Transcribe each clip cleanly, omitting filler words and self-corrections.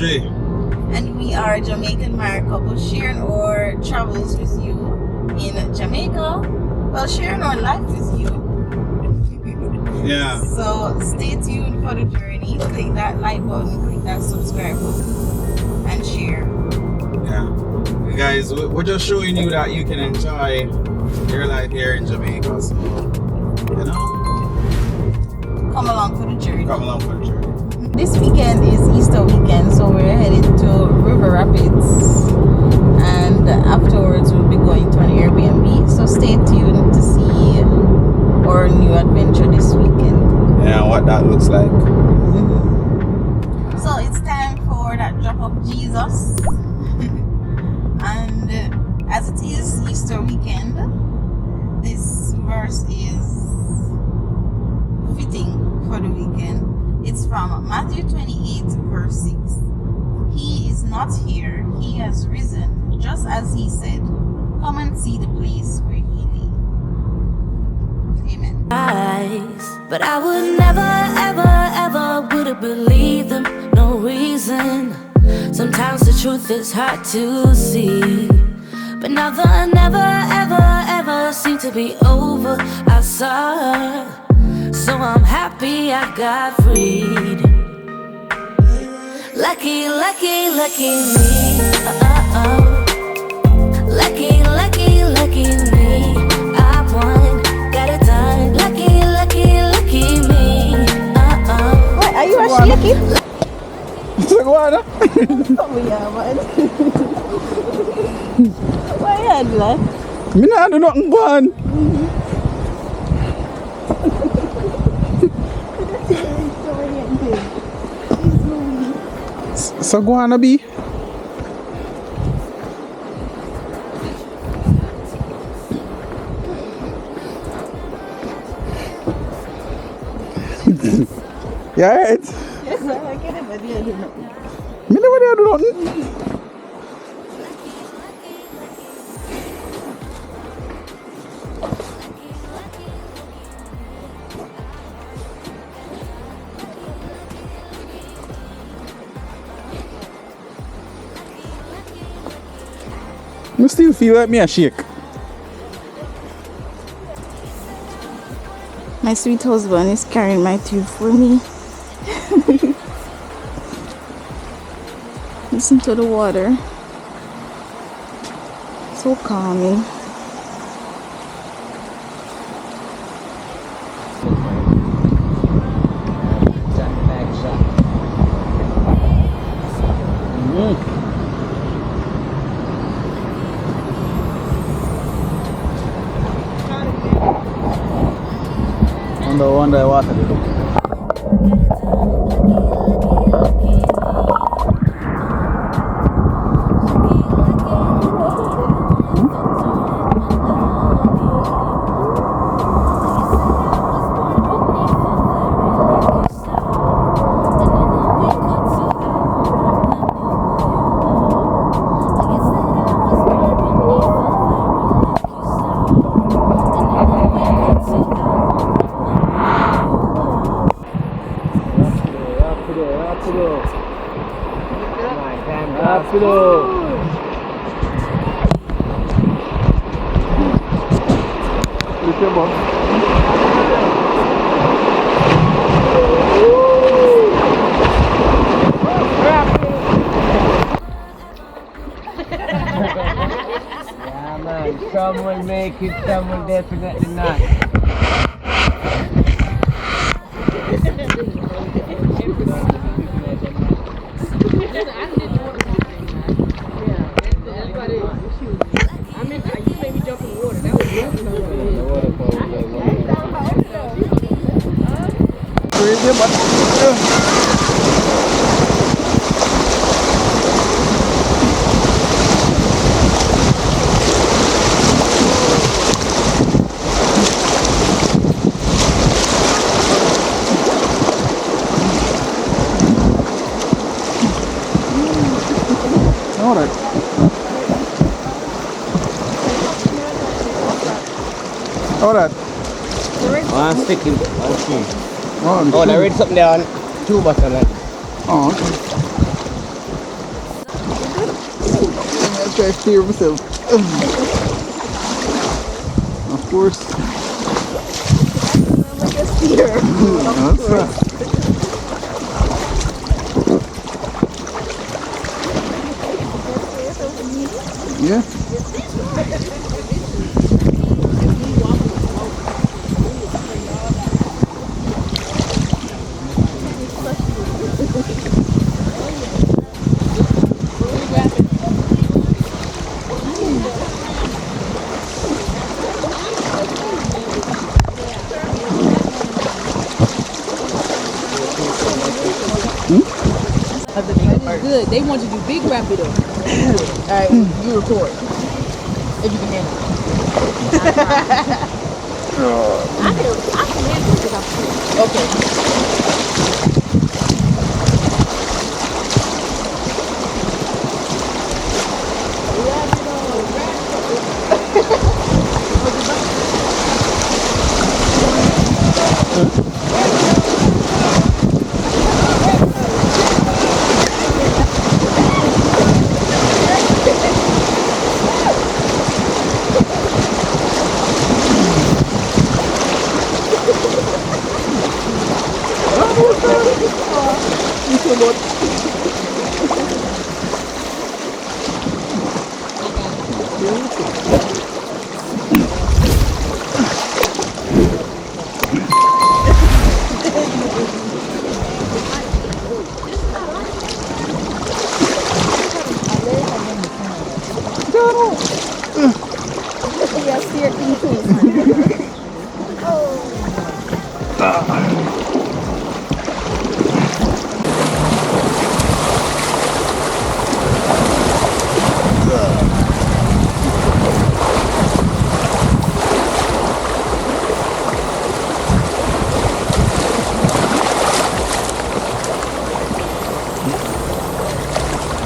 country. And we are Jamaican married couple sharing our travels with you in Jamaica. Well, sharing our life with you. Yeah. So stay tuned for the journey. Click that like button, click that subscribe button, and share. Yeah. Guys, we're just showing you that you can enjoy your life here in Jamaica. So, you know, come along for the journey. Come along for the journey. This weekend is Easter weekend, so we're headed to River Rapids, and afterwards we'll be going to an Airbnb. So stay tuned to see our new adventure this weekend. Yeah, what that looks like. So it's time for that drop of Jesus. And as it is Easter weekend, this verse is fitting for the weekend. It's from Matthew 28 verse 6. He is not here, he has risen, just as he said. Come and see the place where he lay. Amen. But I would never, ever, ever would have believed them, no reason. Sometimes the truth is hard to see, but now the never, ever, ever seemed to be over. I saw her, so I'm happy I got freed. Lucky, lucky, lucky me. Lucky, lucky, lucky me. I won, got it done. Lucky, lucky, lucky me. What, are you a shaky? Sagwana. Oh yeah, man. Why you had that? Me nah do nothing bad. Sagwana B. Yeah, right. Yes, I get it, but you do not. Me never did do nothing. I still feel like me a shake. My sweet husband is carrying my tube for me. Listen to the water. So calming. Wonder what to do. Yeah, man. Some will make it, some will definitely not. Alright. Alright. One sticky, one tree. Oh, Oh, I read something down. Two buttons. Oh, okay. try to steer myself. Of course. Like a steer. That's right. Yeah. Good. They want you to do big rapid though. Alright, you record. If you can handle it. I can handle it because I'm free. Okay.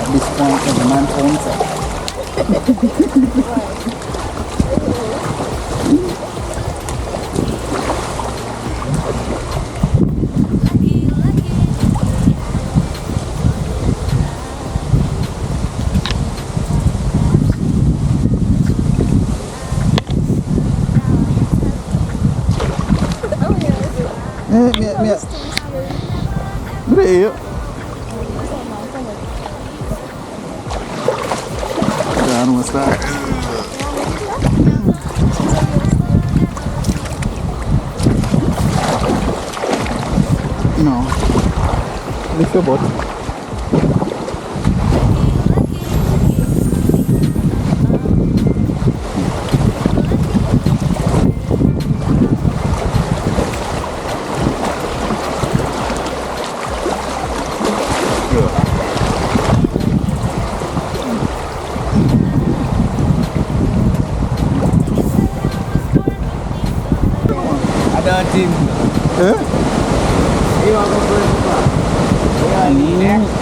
At this point, every man owns it. What are you? Yeah, what's that? No. Lift your butt. I don't think. Yeah? You want to go first? You want to lean there? You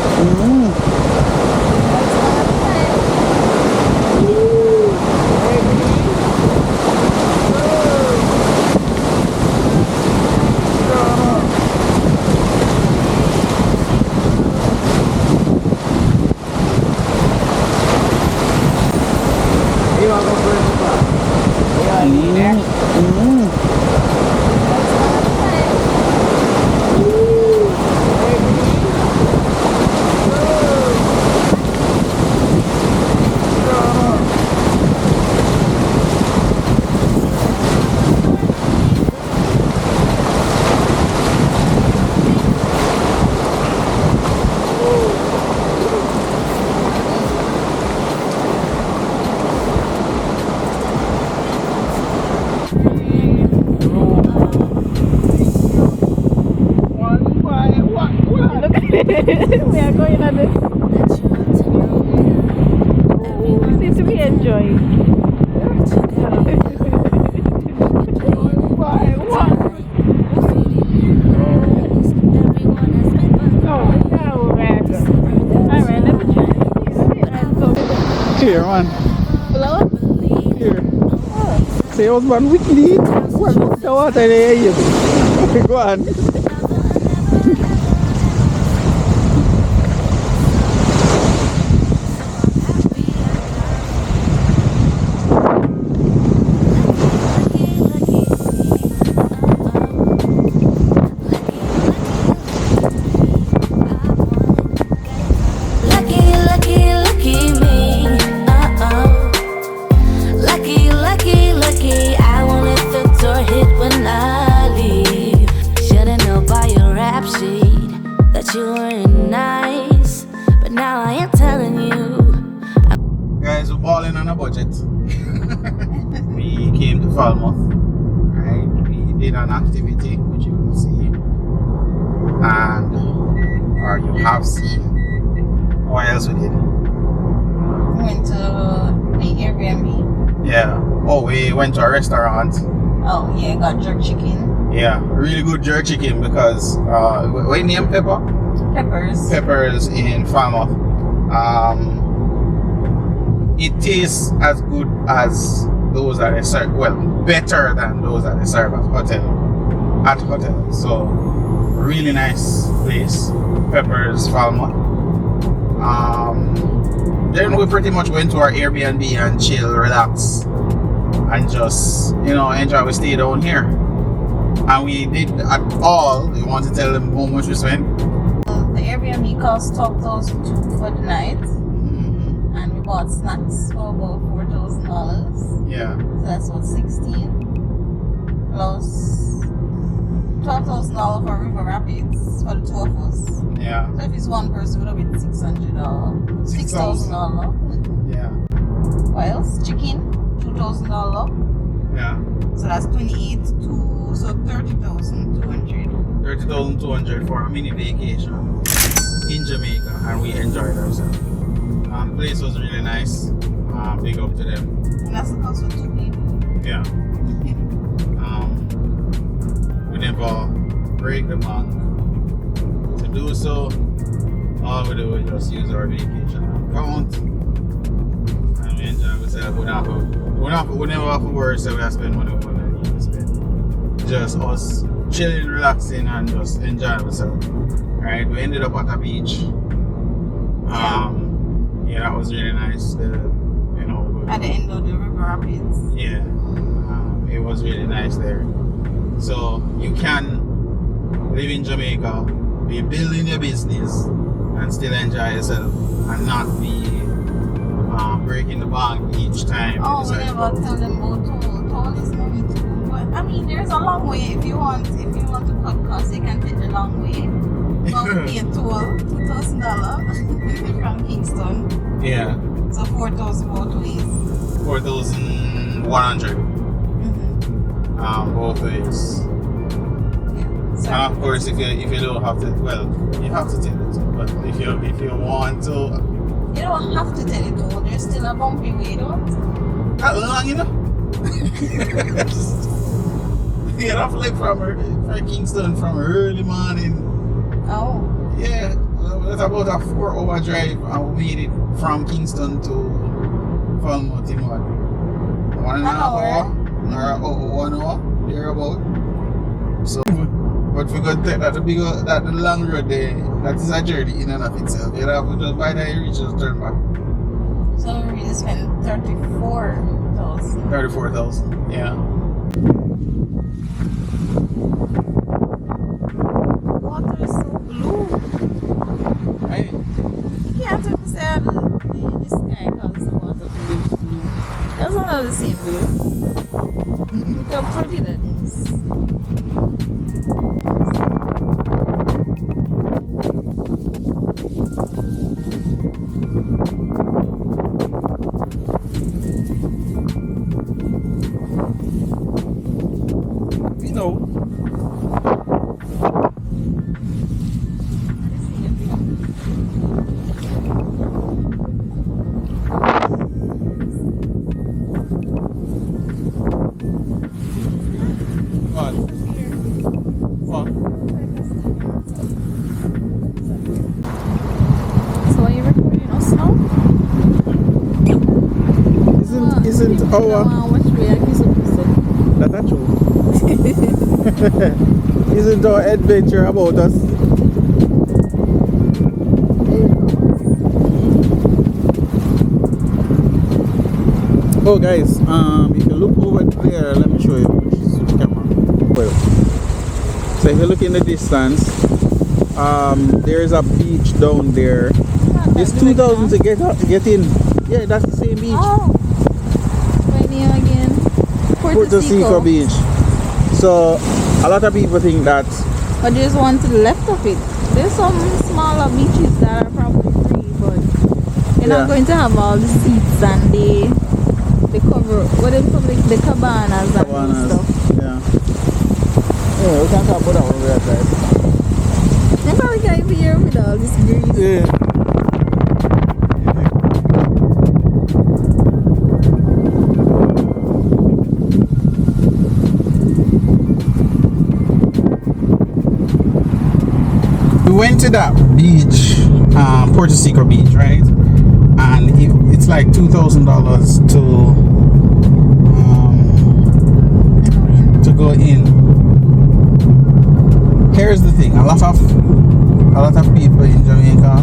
want to go first? You want to lean there? We are going on this. This we enjoy. Alright, let me try. Here, man. Hello? Here. Say, husband, weekly. One the water there. Go on. Falmouth. Right? We did an activity which you will see, and or you have seen. What else we did? We went to the Airbnb. Yeah. Oh, we went to a restaurant. Oh yeah, got jerk chicken. Yeah, really good jerk chicken because what name Pepper? Peppers in Falmouth. It tastes as good as those that they serve. Well, better than those that they serve at hotel. So really nice place, Peppers Falmouth. Then we pretty much went to our Airbnb and chill, relax, and just enjoy. We stay down here, and we did at all. You want to tell them how much we spent? The Airbnb cost $12,200 for the night, and we bought snacks for about $4,000. Yeah. So that's what 16 plus $12,000 for River Rapids for the two of us. Yeah. So if it's one person, it would have been $6,000. Yeah. What else? Chicken, $2,000. Yeah. So that's 28 to so 30,200. 30,200 for a mini vacation in Jamaica, and we enjoyed ourselves. The place was really nice. Big up to them. And that's the cost for 2 people. Yeah. We never break the bank. To do so, all we do is just use our vacation account and we enjoy ourselves. We never have to worry, so we have to spend money we don't need to spend. Just us chilling, relaxing, and just enjoying ourselves. Right? We ended up at a beach. Yeah, that was really nice. At the end of the River Rapids. Yeah, it was really nice there. So you can live in Jamaica, be building your business, and still enjoy yourself, and not be breaking the bank each time. Oh, we never tell them about toll. Toll is money too. But I mean, there's a long way. If you want to cut costs, you can take the long way. But pay a toll, $2,000 from Kingston. Yeah. So 4,000 both ways. 4,100. Both ways. Yeah. So And of course, if you don't have to, well, you have to take it. But if you want to, you don't have to tell it all. There's still a bumpy way, don't? not long, You have to leave from Kingston from early morning. Oh. Yeah, that's about a 4-hour drive, and we made it from Kingston to Falmouth in what? 1.5 hour? Or 1 hour, thereabout. So, but we got that the long road there, that is a journey in and of itself. You have to just by the time you reach, just turn back. So we really spent 34,000. 34,000, yeah. Water is so blue. Right? You can't even say the sky colors the water blue. That's not the same blue. Look how pretty that is. You know. What? So are you recording us now? Isn't our that's true. Isn't our adventure about us? Oh guys, if you look over there, let me show you the camera. Well, so if you look in the distance, there is a beach down there. It's 2,000 to get in. Yeah, that's the same beach. Oh. What's name again? Puerto Rico Beach. So a lot of people think that. But there's one to the left of it. There's some smaller beaches that are probably free, but you're not going to have all the seats and the the cover, what them call the cabanas and stuff. Yeah. Yeah, we can talk about that when we're outside. They probably can't even hear with all this breeze. Yeah. We went to that beach, Puerto Rico beach, right? And it's like $2,000 to go in. Here's the thing: a lot of people in Jamaica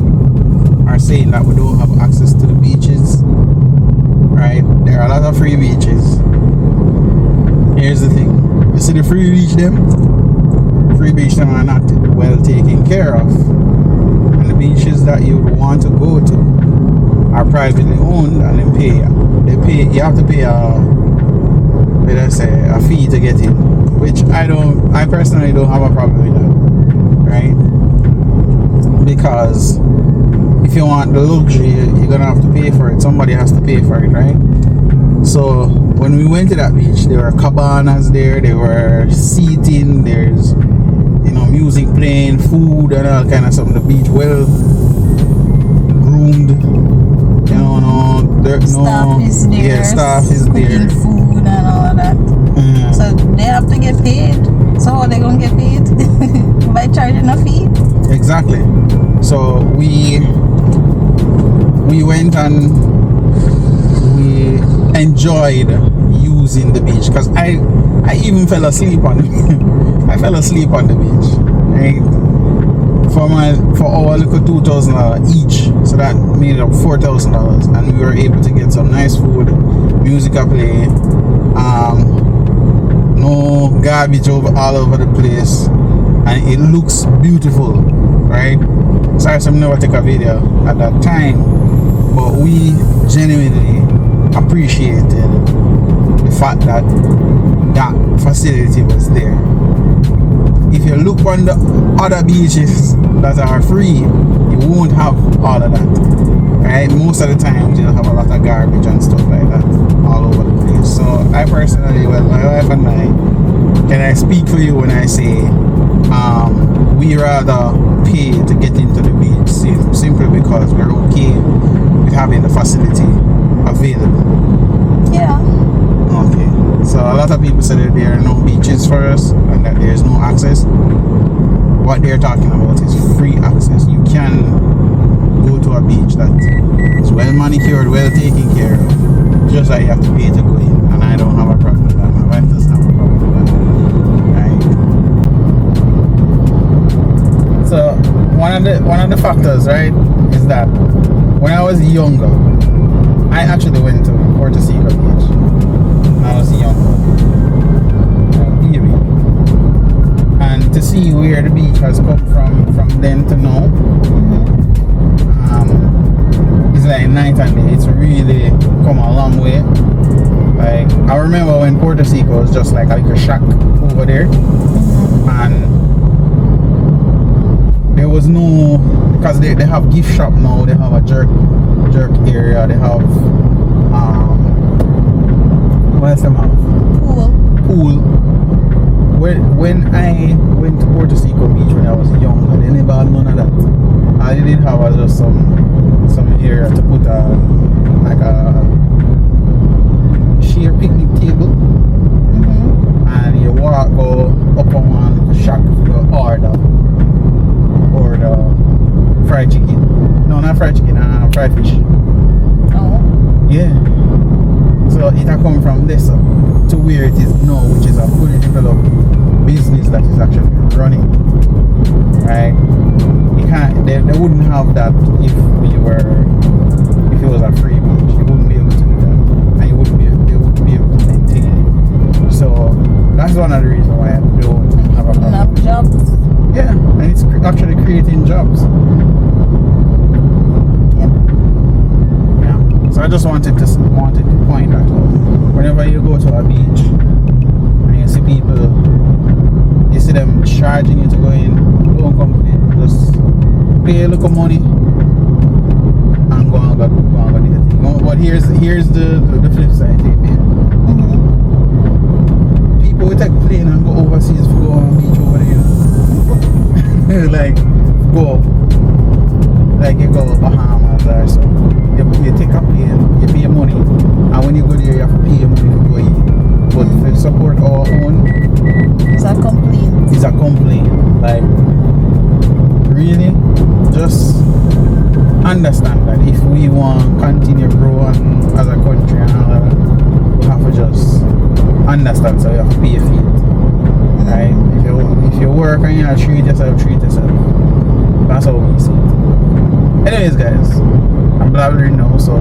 are saying that we don't have access to the beaches, right? There are a lot of free beaches. Here's the thing: you see the free beach them are not well taken care of, and the beaches that you would want to go to are privately owned, and you have to pay a fee to get in, which I personally don't have a problem with that, right? Because if you want the luxury, you're gonna have to pay for it. Somebody has to pay for it, right? So when we went to that beach, there were cabanas there, there were seating, there's music playing, food and all kind of stuff. The beach well groomed, Staff is there. Yeah, staff is there. Cooking food and all of that. So they have to get paid. So how they gonna get paid? By charging a fee? Exactly. So we went and we enjoyed using the beach, because I even fell asleep on I fell asleep on the beach, right? For our little $2,000 each, so that made up $4,000, and we were able to get some nice food, music play, no garbage all over the place, and it looks beautiful, right? Sorry, I never take a video at that time, but we genuinely appreciated the fact that that facility was there. If you look on the other beaches that are free, you won't have all of that, right? Most of the times you'll have a lot of garbage and stuff like that all over the place. So I personally, well, my wife and I, can I speak for you when I say we rather pay to get into the beach simply because we're okay with having the facility available. Yeah. Okay. So a lot of people say that there are no beaches for us and that there's no access. What they're talking about is free access. You can go to a beach that is well manicured, well taken care of, just like you have to pay to go in. And I don't have a problem with that. My wife doesn't have a problem with that. Right? So one of the factors, right, is that when I was younger, I actually went to Puerto Rico Beach. I was young, baby, and to see where the beach has come from then to now, it's like night and day. It's really come a long way. Like, I remember when Puerto Rico was just like a little shack over there, and there was no, because they have gift shop now, they have a jerk area, they have what else them have? Pool. When I went to Puerto Rico Beach when I was young, they never had none of that. All they did have was just some area to put like a sheer picnic table, and you go up on one little shack to order fried chicken. No, not fried chicken, fried fish. Oh. Yeah. So it has come from this to where it is now, which is a fully developed business that is actually running. Right? You can't. They wouldn't have that if it was a free beach. You wouldn't be able to do that, and you wouldn't be able to maintain it. So that's one of the reasons why I don't have a problem. Enough jobs. Yeah, and it's actually creating jobs. So I just wanted to point that out. Whenever you go to a beach and you see people, you see them charging you to go in, don't complain. Just pay a little money and go and get the thing. But here's the flip side. plane and go overseas to go on beach over there, you know? Like, go. Like you go Bahamas or so. You take a plane, you pay money, and when you go there, you have to pay money to go eat. But to support our own, It's a complaint. is a complaint. Like, really, just understand that if we want to continue growing as a country and all that, we have to just understand. So you have to pay a fee, right? If you work and you treat yourself, treat yourself. That's how we see it. Anyways, guys, I'm blabbering now, so